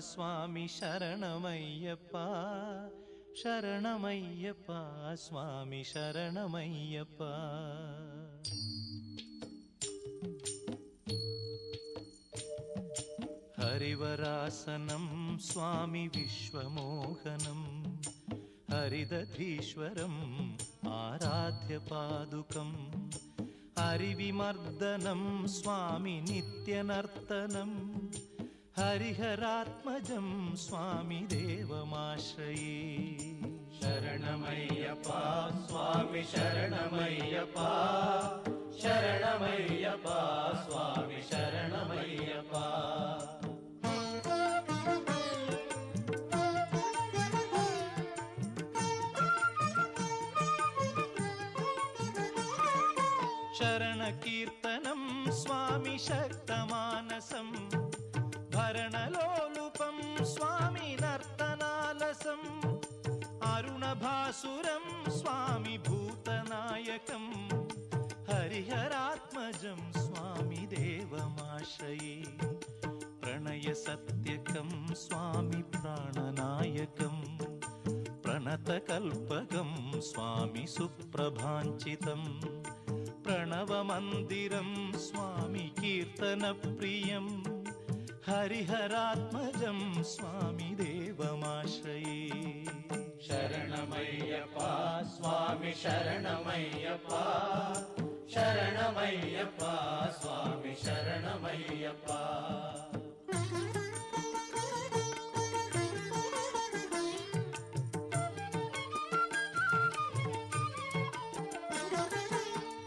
ಸ್ವಾಮಿ ಶರಣಮಯ್ಯಪ್ಪ ಶರಣಮಯ್ಯಪ್ಪ ಸ್ವಾಮಿ ಶರಣಮಯ್ಯಪ್ಪ. ಹರಿವರಾಸನಂ ಸ್ವಾಮಿ ವಿಶ್ವಮೋಹನಂ ಹರಿದಧೀಶ್ವರಂ ಆರಾಧ್ಯ ಪಾದುಕಂ ಹರಿವಿಮರ್ದನಂ ಸ್ವಾಮಿ ನಿತ್ಯನರ್ತನಂ ಹರಿಹರಾತ್ಮಜಂ ಸ್ವಾಮಿ ದೇವಮಾಶ್ರಯೇ. ಶರಣಮಯ್ಯಪ್ಪ ಸ್ವಾಮಿ ಶರಣಮಯ್ಯಪ್ಪ ಶರಣಮಯ್ಯಪ್ಪ ಸ್ವಾಮಿ ಶರಣಮಯ್ಯಪ್ಪ. ಶರಣಕೀರ್ತನಂ ಸ್ವಾಮಿ ಶಕ್ತಮಾನಸಂ ಭರಣಲೋಲುಪಂ ಸ್ವಾಮಿ ನರ್ತನಾಲಸಂ ಅರುಣಭಾಸುರಂ ಸ್ವಾಮಿ ಭೂತನಾಯಕಂ ಹರಿಹರಾತ್ಮಜಂ ಸ್ವಾಮಿ ದೇವಮಾಶ್ರಯೇ. ಪ್ರಣಯ ಸತ್ಯಕಂ ಸ್ವಾಮಿ ಪ್ರಾಣನಾಯಕಂ ಪ್ರಣತಕಲ್ಪಕಂ ಸ್ವಾಮಿ ಸುಪ್ರಭಾಂಚಿತಂ ಪ್ರಣವಮಂದಿರಂ ಸ್ವಾಮಿ ಕೀರ್ತನಪ್ರಿಯಂ ಹರಿಹರಾತ್ಮಜಂ ಸ್ವಾಮಿ ದೇವಮಾಶ್ರಯೇ. ಶರಣಮಯ್ಯಪ್ಪ ಸ್ವಾಮಿ ಶರಣಮಯ್ಯಪ್ಪ ಶರಣಮಯ್ಯಪ್ಪ ಸ್ವಾಮಿ ಶರಣಮಯ್ಯಪ್ಪ.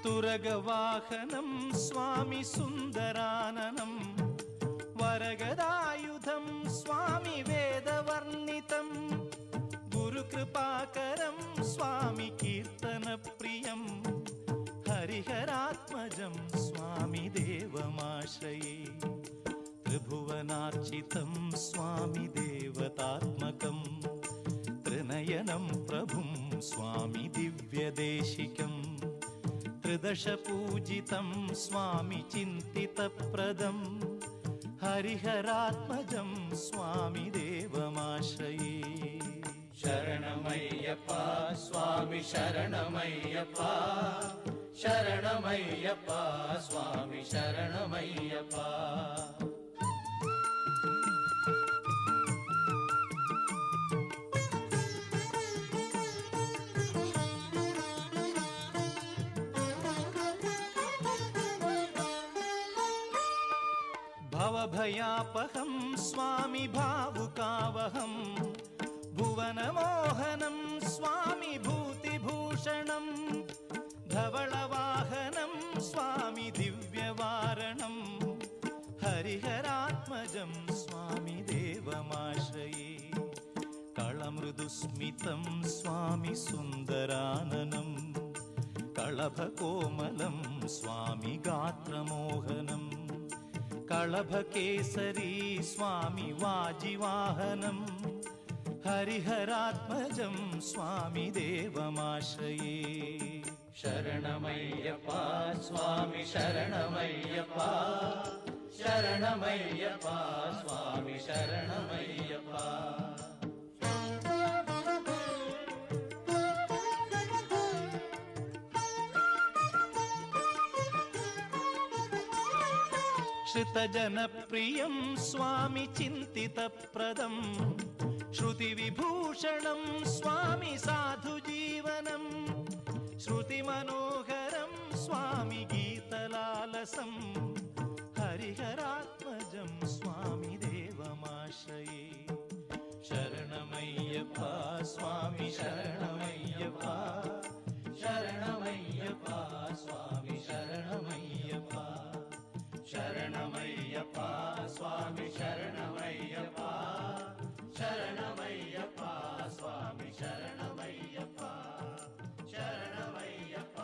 ತುರಗವಾಹನಂ ಸ್ವಾಮಿ ಸುಂದರಾನನಂ ವರಗದಾಯುಧಂ ಸ್ವಾಮಿ ವೇದವರ್ಣಿತಂ ಗುರುಕೃಪಾಕರಂ ಸ್ವಾಮಿ ಕೀರ್ತನಪ್ರಿಯಂ ಹರಿಹರಾತ್ಮಜಂ ಸ್ವಾಮಿ ದೇವಮಾಶ್ರಯೇ. ತ್ರಿಭುವನಾರ್ಚಿತಂ ಸ್ವಾಮಿ ದೇವತಾತ್ಮಕಂ ತ್ರಿನಯನಂ ಪ್ರಭುಂ ಸ್ವಾಮಿ ದಿವ್ಯದೇಶಿಕಂ ತ್ರಿದಶ ಪೂಜಿತಂ ಸ್ವಾಮಿ ಚಿಂತಿತಪ್ರದಂ ಹರಿಹರಾತ್ಮಜಂ ಸ್ವಾಮಿ ದೇವಮಾಶ್ರಯೇ. ಶರಣಮಯ್ಯಪ್ಪ ಸ್ವಾಮಿ ಶರಣಮಯ್ಯಪ್ಪ ಶರಣಮಯ್ಯಪ್ಪ ಸ್ವಾಮಿ ಶರಣಮಯ್ಯಪ್ಪ. ಭವಭಯಾಪಹಂ ಸ್ವಾಮಿ ಭಾವುಕಾವಹಂ ಭುವನಮೋಹನಂ ಸ್ವಾಮಿ ಭೂತಿಭೂಷಣಂ ಧವಳವಾಹನಂ ಸ್ವಾಮಿ ದಿವ್ಯವಾರಣಂ ಹರಿಹರಾತ್ಮಜಂ ಸ್ವಾಮಿ ದೇವಮಾಶ್ರಯೇ. ಕಳಮೃದುಸ್ಮಿತಂ ಸ್ವಾಮಿ ಸುಂದರಾನನಂ ಕಳಭಕೋಮಲಂ ಸ್ವಾಮಿ ಗಾತ್ರಮೋಹನಂ ಕಳಭಕೇಸರಿ ಸ್ವಾಮಿ ವಾಜಿವಾಹನಂ ಹರಿಹರಾತ್ಮಜಂ ಸ್ವಾಮಿ ದೇವಮಾಶ್ರಯೇ. ಶರಣಮಯ್ಯಪ್ಪ ಸ್ವಾಮಿ ಶರಣಮಯ್ಯಪ್ಪ ಶರಣಮಯ್ಯಪ್ಪ ಸ್ವಾಮಿ ಶರಣಮಯ್ಯಪ್ಪ. ಶ್ರುತಜನಪ್ರಿಯಂ ಸ್ವಾಮಿ ಚಿಂತಿತಪ್ರದಂ ಶ್ರುತಿವಿಭೂಷಣಂ ಸ್ವಾಮಿ ಸಾಧುಜೀವನಂ ಶ್ರುತಿಮನೋಹರಂ ಸ್ವಾಮಿ ಗೀತಲಾಲಸಂ ಹರಿಹರಾತ್ಮಜಂ ಸ್ವಾಮಿ ದೇವಮಾಶ್ರಯೇ. ಶರಣಮಯ್ಯಪ್ಪ ಸ್ವಾಮಿ ಶರಣಮಯ್ಯಪ್ಪ ಶರಣಮಯ್ಯಪ್ಪ ಸ್ವಾಮಿ ಶರಣಮಯ್ಯಪ್ಪ. ಶರಣಮಯ್ಯಪ್ಪ ಸ್ವಾಮಿ ಶರಣಮಯ್ಯಪ್ಪ ಶರಣಮಯ್ಯಪ್ಪ ಸ್ವಾಮಿ ಶರಣಮಯ್ಯಪ್ಪ ಶರಣಮಯ್ಯಪ್ಪ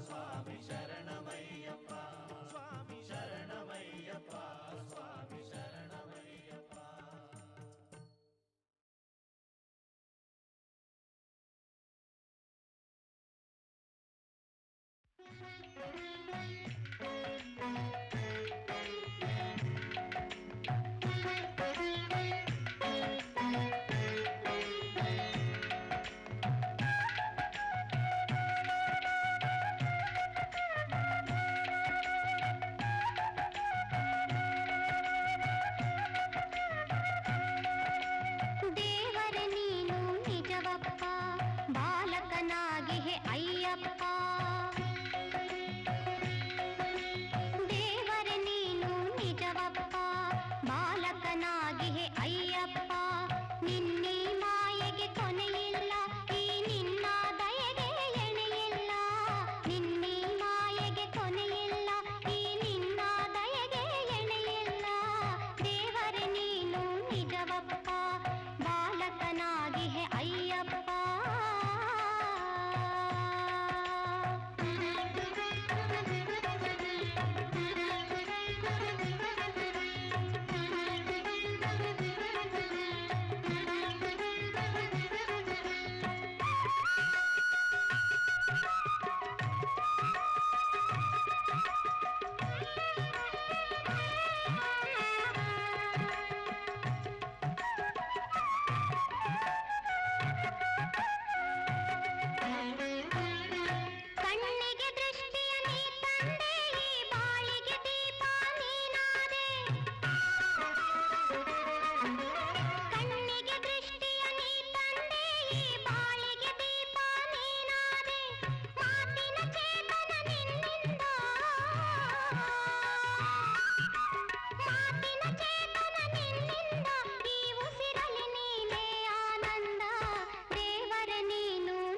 ಸ್ವಾಮಿ ಶರಣಮಯ್ಯಪ್ಪ ಸ್ವಾಮಿ ಶರಣಮಯ್ಯಪ್ಪ ಸ್ವಾಮಿ ಶರಣಮಯ್ಯಪ್ಪ.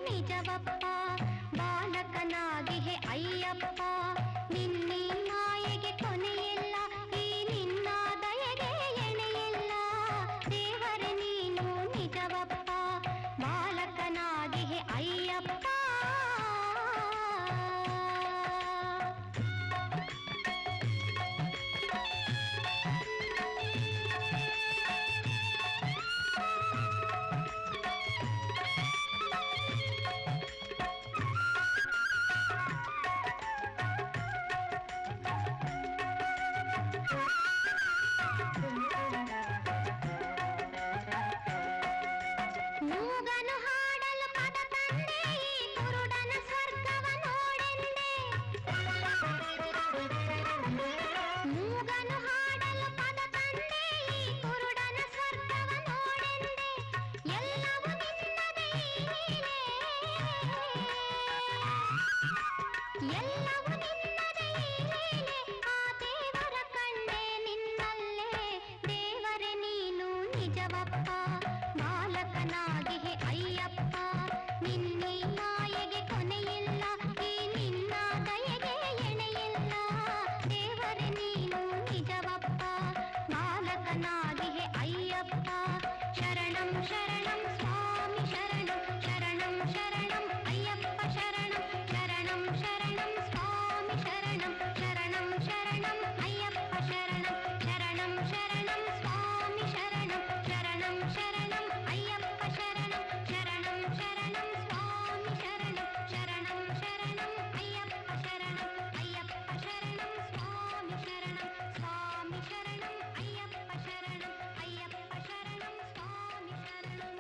ನಿಜವಪ್ಪ ಬಾಲಕನಾಗಿ ಹೇ ಅಯ್ಯಪ್ಪ ನಿನ್ನಿ ಮಾಯೆಗೆ ಕೊನೆಯಿಲ್ಲ ಈ ನಿನ್ನ ದಯೆಗೆ ಎಣೆಯಿಲ್ಲ ದೇವರೇ ನೀನು ನಿಜವಪ್ಪ ಬಾಲಕನಾಗಿ ಹೇ ಅಯ್ಯಪ್ಪ ಮೂಗನು ಹಾಡಲು ಪದ ತಂದೆ ಈ ಕುರುಡನ ಸ್ವರ್ಗವ ನೋಡೆಂದೆ ಮೂಗನು ಹಾಡಲು ಪದ ತಂದೆ ಈ ಕುರುಡನ ಸ್ವರ್ಗವ ನೋಡೆಂದೆ ಎಲ್ಲವೂ ನಿನ್ನದೇ ಲೀಲೆ ಎಲ್ಲವೂ ನಿನ್ನದೇ ಲೀಲೆ ಆ ದೇವರ ಕಂಡೆ ನಿನ್ನಲ್ಲೇ ದೇವರೇ ನೀನು ನಿಜವಪ್ಪ ಬಾಲಕನಾಗಿ ಹೇ ಅಯ್ಯಪ್ಪ ನಿನ್ನಿ ಮಾಯೆಗೆ ಕೊನೆಯಿಲ್ಲ ಈ ನಿನ್ನ ದಯೆಗೆ ಎಣೆಯಿಲ್ಲ ದೇವರೇ ನೀನು ನಿಜವಪ್ಪ ಬಾಲಕನಾಗಿ ಹೇ ಅಯ್ಯಪ್ಪ ಶರಣಂ ಶರಣಂ ಸ್ವಾಮಿ ಶರಣಂ ಶರಣಂ ಶರಣಂ ಅಯ್ಯಪ್ಪ ಶರಣಂ ಶರಣಂ ಶರಣಂ ಸ್ವಾಮಿ ಶರಣಂ ಶರಣಂ ಶರಣಂ ಅಯ್ಯಪ್ಪ ಶರಣಂ ಶರಣಂ ಶರಣಂ ಸ್ವಾಮಿ ಶರಣಂ ಶರಣಂ ಶರಣಂ ಅಯ್ಯಪ್ಪ ಶರಣಂ ಶರಣಂ ಶರಣಂ ಸ್ವಾಮಿ ಶರಣಂ ಶರಣಂ ಶರಣಂ ಅಯ್ಯಪ್ಪ ಶರಣಂ ಅಯ್ಯಪ್ಪ ಶರಣಂ ಸ್ವಾಮಿ ಶರಣಂ ಸ್ವಾಮಿ ಶರಣಂ ಅಯ್ಯಪ್ಪ ಶರಣಂ ಅಯ್ಯಪ್ಪ ಶರಣಂ ಸ್ವಾಮಿ ಶರಣಂ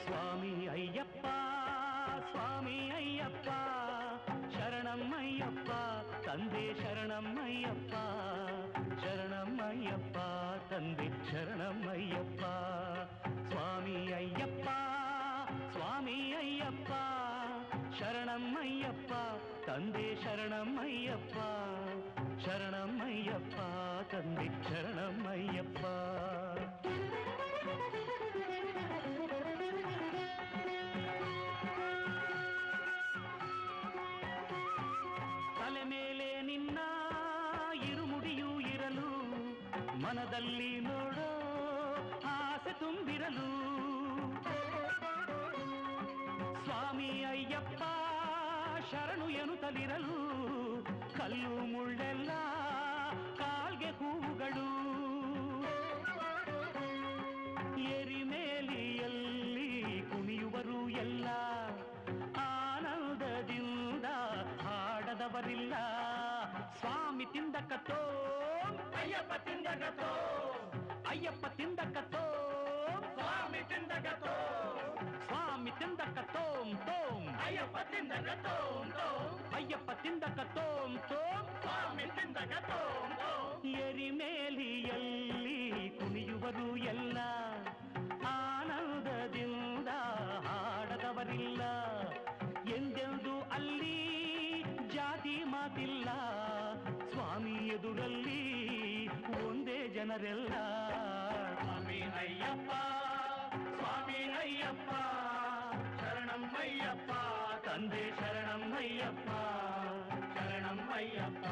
ಸ್ವಾಮಿ ಅಯ್ಯಪ್ಪ ಸ್ವಾಮಿ ಅಯ್ಯಪ್ಪ ಶರಣಮ್ಮಯ್ಯಪ್ಪ ತಂದೆ ಶರಣಮ್ಮಯ್ಯಪ್ಪ ಶರಣಮ್ಮಯ್ಯಪ್ಪ ತಂದೆ ಶರಣಮ್ಮಯ್ಯಪ್ಪ ಸ್ವಾಮಿ ಅಯ್ಯಪ್ಪ ಸ್ವಾಮಿ ಅಯ್ಯಪ್ಪ ಶರಣಮ್ಮಯ್ಯಪ್ಪ ತಂದೆ ಶರಣಮ್ಮಯ್ಯಪ್ಪ ಶರಣಮ್ಮಯ್ಯಪ್ಪ ತಂದೆ ಶರಣಮ್ಮಯ್ಯಪ್ಪ ತಲೆ ಮೇಲೆ ನಿನ್ನ ಇರುಮುಡಿಯೂ ಇರಲು ಮನದಲ್ಲಿ ನೋಡೋ ಆಸೆ ತುಂಬಿರಲು ಸ್ವಾಮಿ ಅಯ್ಯಪ್ಪ ಶರಣು ಎನ್ನುತ್ತಲಿರಲು ಕಲ್ಲು ಮುಳ್ಳೆಲ್ಲ ಕಾಲ್ಗೆ ಹೂವುಗಳು ಎರಿಮೇಲಿಯಲ್ಲಿ ಕುಣಿಯುವರು ಎಲ್ಲ ಆನಂದದಿಂದ ಹಾಡದವರಿಲ್ಲ ಸ್ವಾಮಿ ತಿಂದಕತ್ತೋ ಅಯ್ಯಪ್ಪ ತಿಂದಗತೋ ಅಯ್ಯಪ್ಪ ತಿಂದಕತ್ತೋ ಸ್ವಾಮಿ ತಿಂದಗತೋ ಸ್ವಾಮಿ ತಿಂದಕತ್ತೋಂ ತೋಂ ಅಯ್ಯಪ್ಪ ತಿಂದಗತೋ ಅಯ್ಯಪ್ಪ ತಿಂದಕತ್ತೋಂ ತೋಂ ಸ್ವಾಮಿ ತಿಂದಗತೋ ಎರಿಮೇಲಿಯಲ್ಲಿ ಕುಣಿಯುವರು ಎಲ್ಲ ಆನಂದದಿಂದ ಹಾಡದವರಿಲ್ಲ ಎಂದೆಂದು ಅಲ್ಲಿ ಜಾತಿ ಮಾತಿಲ್ಲ ಸ್ವಾಮಿ ಎದುರಲ್ಲಿ ಒಂದೇ ಜನರೆಲ್ಲ ಸ್ವಾಮಿ ಅಯ್ಯಪ್ಪ ಸ್ವಾಮಿ ಅಯ್ಯಪ್ಪ ಶರಣಮ್ಮಯ್ಯಪ್ಪ ತಂದೆ ಶರಣಮ್ಮಯ್ಯಪ್ಪ ಶರಣಮ್ಮಯ್ಯಪ್ಪ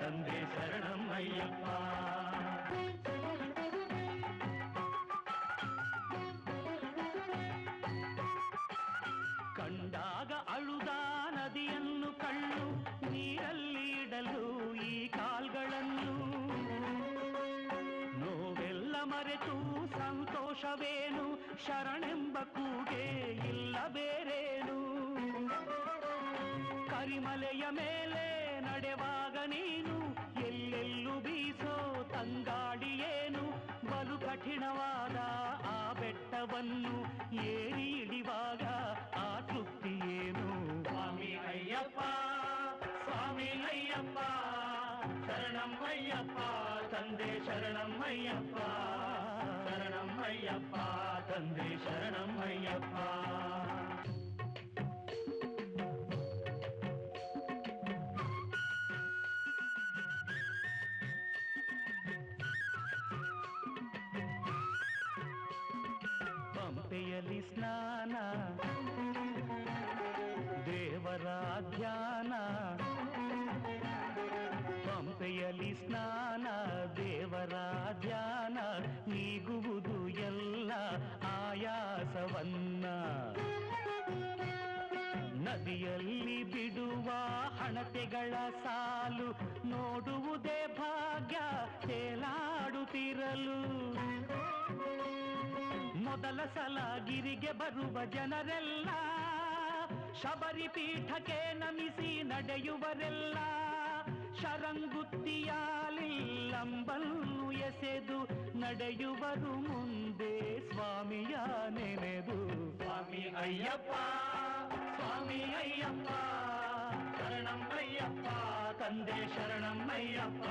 ತಂದೆ ಶರಣಮ್ಮಯ್ಯಪ್ಪ ಕಂಡಾಗ ಅಳುದ ನದಿಯನ್ನು ಕಳ್ಳು ನೀರಲ್ಲಿ ಇಡಲು ಈ ಕಾಲ್ಗಳನ್ನು ನೋವೆಲ್ಲ ಮರೆತು ಸಂತೋಷವೇನು ಶರಣೆಂಬ ಕೂಗೆ ಇಲ್ಲ ಬೇರೇನು ಕರಿಮಲೆಯ ಮೇಲೆ ನಡೆವಾಗ ನೀನು ಎಲ್ಲೆಲ್ಲೂ ಬೀಸೋ ತಂಗಾಡಿಯೇನು ಬಲು ಕಠಿಣವಾದ ಆ ಬೆಟ್ಟವನ್ನು ಏರಿ ಇಳಿವಾಗ ಆ ತೃಪ್ತಿಯೇನು ಶರಣಮ್ಮಯ್ಯಪ್ಪ ಶರಣಮ್ಮಯ್ಯಪ್ಪ ತಂದೆ ಶರಣಮ್ಮಯ್ಯಪ್ಪ ಪಂಪೆಯಲ್ಲಿ ಸ್ನಾನ ದೇವರ ಧ್ಯಾನ ಪಂಪೆಯಲ್ಲಿ ಸ್ನಾನ ದೇವರ ಧ್ಯಾನ ನೀಗುವುದು ಎಲ್ಲ ಆಯಾಸವನ್ನ ನದಿಯಲ್ಲಿ ಬಿಡುವ ಹಣತೆಗಳ ಸಾಲು ನೋಡುವುದೇ ಭಾಗ್ಯ ತೇಲಾಡುತ್ತಿರಲು ಮೊದಲ ಸಲ ಗಿರಿಗೆ ಬರುವ ಜನರೆಲ್ಲ ಶಬರಿ ಪೀಠಕ್ಕೆ ನಮಿಸಿ ನಡೆಯುವರೆಲ್ಲ ಶರಂಗುತ್ತಿಯಾಲಿಲ್ಲಂಬನ್ನು ಎಸೆದು ನಡೆಯುವರು ಮುಂದೆ ಸ್ವಾಮಿಯ ನೆನೆದು ಸ್ವಾಮಿ ಅಯ್ಯಪ್ಪ ಸ್ವಾಮಿ ಅಯ್ಯಪ್ಪ ಶರಣಮ್ಮಯ್ಯಪ್ಪ ತಂದೆ ಶರಣಮ್ಮಯ್ಯಪ್ಪ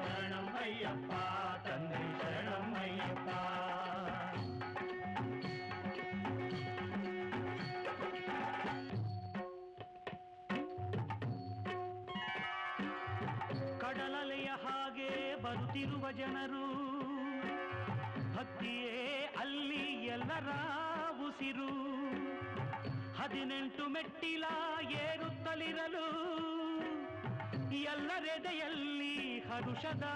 ಶರಣಮ್ಮಯ್ಯಪ್ಪ ತಂದೆ ಶರಣಮ್ಮಯ್ಯಪ್ಪ ಕಡಲಲೆಯ ಹಾಗೆ ಬರುತ್ತಿರುವ ಜನರು ಭಕ್ತಿಯೇ ಅಲ್ಲಿ ಎಲ್ಲರ ಉಸಿರು 18 ಮೆಟ್ಟಿಲ ಏರುತ್ತಲಿರಲು ಎಲ್ಲರೆದೆಯಲ್ಲಿ ಹರುಷದ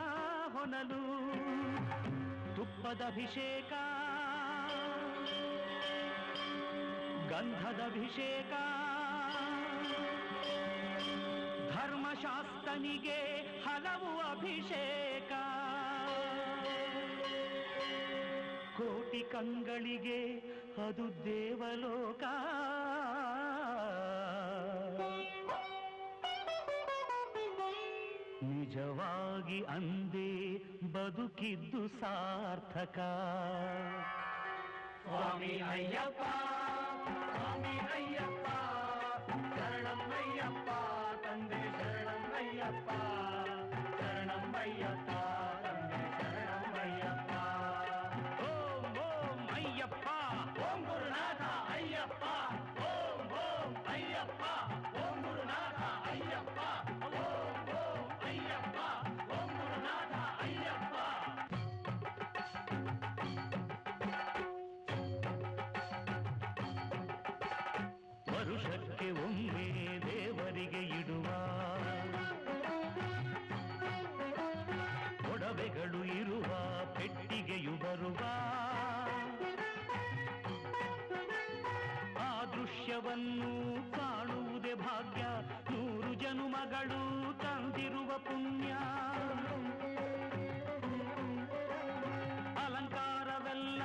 ಹೊನಲು ತುಪ್ಪದ ಅಭಿಷೇಕ ಗಂಧದ ಅಭಿಷೇಕ ಧರ್ಮಶಾಸ್ತ್ರನಿಗೆ ಹಲವು ಅಭಿಷೇಕ ಕೋಟಿ ಕಂಗಳಿಗೆ ಅದು ದೇವಲೋಕ ನಿಜವಾಗಿ ಅಂದೇ ಬದುಕಿದ್ದು ಸಾರ್ಥಕ ಸ್ವಾಮಿ ಅಯ್ಯಪ್ಪ ಸ್ವಾಮಿ ಅಯ್ಯಪ್ಪ ಶರಣಮ್ಮಯ್ಯಪ್ಪ ತಂದೆ ಶರಣಮ್ಮಯ್ಯಪ್ಪ ಶರಣಮ್ಮಯ್ಯಪ್ಪ ತಂದೆ ಶರಣಮ್ಮಯ್ಯಪ್ಪ ಓಂ ಓಂ ಅಯ್ಯಪ್ಪ ಓಂ ಗುರುನಾಥ ಅಯ್ಯಪ್ಪ ಓಂ ಓಂ ಅಯ್ಯಪ್ಪ ಓಂ ಗುರುನಾಥ ಅಯ್ಯಪ್ಪ ಓಂ ಓಂ ಅಯ್ಯಪ್ಪ ಓಂ ಗುರುನಾಥ ಅಯ್ಯಪ್ಪ ವರುಷಕ್ಕೆ ಒಮ್ಮೆ ದೇವರಿಗೆ ಇಡುವ ಒಡವೆಗಳು ಇರುವ ಪೆಟ್ಟಿಗೆಯು ಬರುವ ಆ ದೃಶ್ಯವನ್ನು ಕಾಣುವುದೇ ಭಾಗ್ಯ 100 ಜನುಮಗಳು ತಂದಿರುವ ಪುಣ್ಯ ಅಲಂಕಾರವೆಲ್ಲ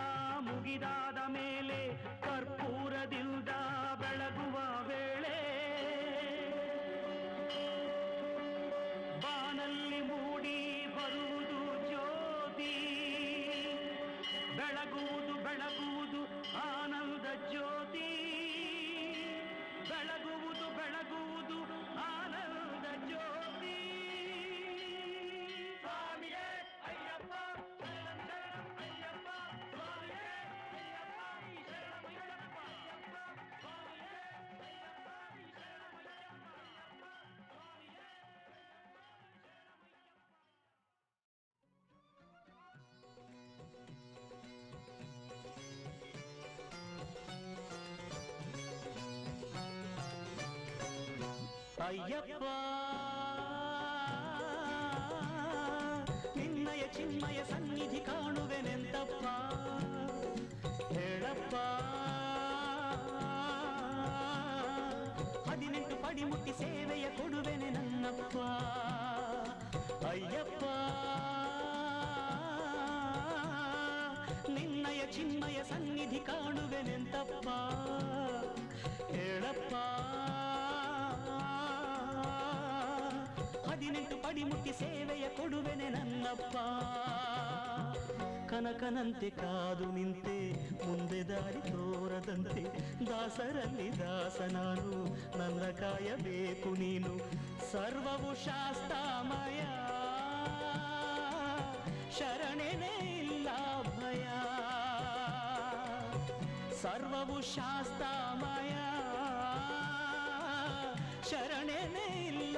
ಮುಗಿದಾದ ಮೇಲೆ ಕರ್ಪೂರದಿಂದ ಬೆಳಗುವ ವೇಳೆ ಬಾನಲ್ಲಿ ಮೂಡಿ ಬರುವುದು ಜ್ಯೋತಿ ಬೆಳಗುವುದು ಬೆಳಗುವುದು ಆನಂದ ಜ್ಯೋತಿ ಬೆಳಗುವುದು ಬೆಳಗುವುದು ಆನಂದ ಜ್ಯೋತಿ ಸ್ವಾಮಿಯೇ ಅಯ್ಯಪ್ಪ ಶರಣಂ ಶರಣಂ ಅಯ್ಯಪ್ಪ ಸ್ವಾಮಿಯೇ ಅಯ್ಯಪ್ಪ ಶರಣಂ ಅಯ್ಯಪ್ಪ ಸ್ವಾಮಿಯೇ ಅಯ್ಯಪ್ಪ ಶರಣಂ ಅಯ್ಯಪ್ಪ ಸ್ವಾಮಿಯೇ ಅಯ್ಯಪ್ಪ ನಿನ್ನಯ ಚಿನ್ಮಯ ಸನ್ನಿಧಿ ಕಾಣುವೆನೆಂತಪ್ಪ ಹೇಳಪ್ಪ 18 ಪಡಿ ಮುಟ್ಟಿ ಸೇವೆಯ ಕೊಡುವೆನೆ ನನ್ನಪ್ಪ ಅಯ್ಯಪ್ಪ ನಿನ್ನಯ ಚಿನ್ಮಯ ಸನ್ನಿಧಿ ಕಾಣುವೆನೆಂತಪ್ಪ ಹೇಳಪ್ಪ 18 ಪಡಿ ಮುಟ್ಟಿ ಸೇವೆಯ ಕೊಡುವೆನೆ ನನ್ನಪ್ಪ ಕನಕನಂತೆ ಕಾದು ನಿಂತೆ ಮುಂದೆ ದಾರಿ ತೋರದಂತೆ ದಾಸರಲ್ಲಿ ದಾಸ ನಾನು ನನ್ನ ಕಾಯಬೇಕು ನೀನು ಸರ್ವವು ಶಾಸ್ತಾಮಯ ಶರಣೆನೇ ಇಲ್ಲ ಭಯ ಸರ್ವವು ಶಾಸ್ತಾಮಯ ಶರಣೆನೇ ಇಲ್ಲ